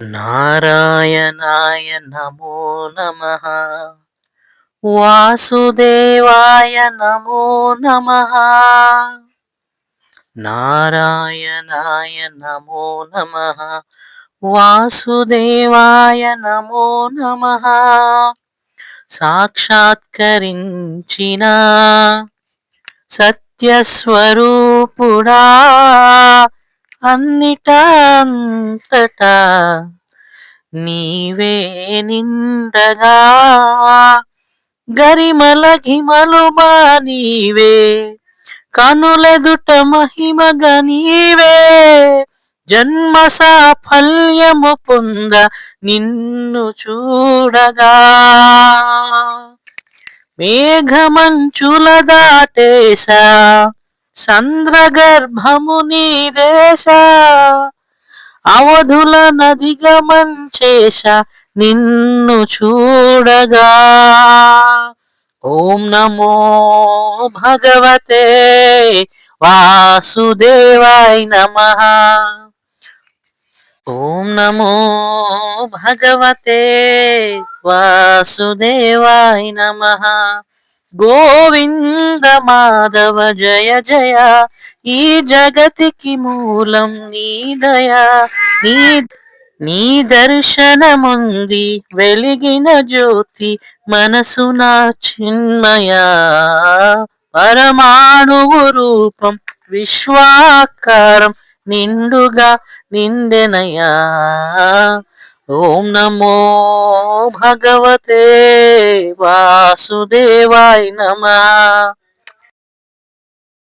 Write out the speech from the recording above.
నారాయణాయ నమో నమః వాసుదేవాయ నమో నమః నారాయణాయ నమో నమః వాసుదేవాయ నమో నమః సాక్షాత్కరించిన సత్యస్వరూపుడా అన్నిటంతటా నీవే నిండగా గరిమల ఘిమలుమా నీవే కనులెదుట మహిమగా నీవే జన్మ సాఫల్యము పొంద నిన్ను చూడగా మేఘమంచుల దాటేశా సంద్రగర్భము నీ దేశ అవధుల నదిగమంచేశ నిన్ను చూడగా ఓం నమో భగవతే వాసుదేవాయ నమః ఓం నమో భగవతే వాసుదేవాయ నమః గోవింద మాధవ జయ జయ ఈ జగతికి మూలం నీ దయా నీ దర్శనముంది వెలిగిన జ్యోతి మనసున చిన్మయ పరమాణువు రూపం విశ్వాకారం నిండుగా నిండెనయా ఓం నమో భగవతే వాసుదేవాయ నమః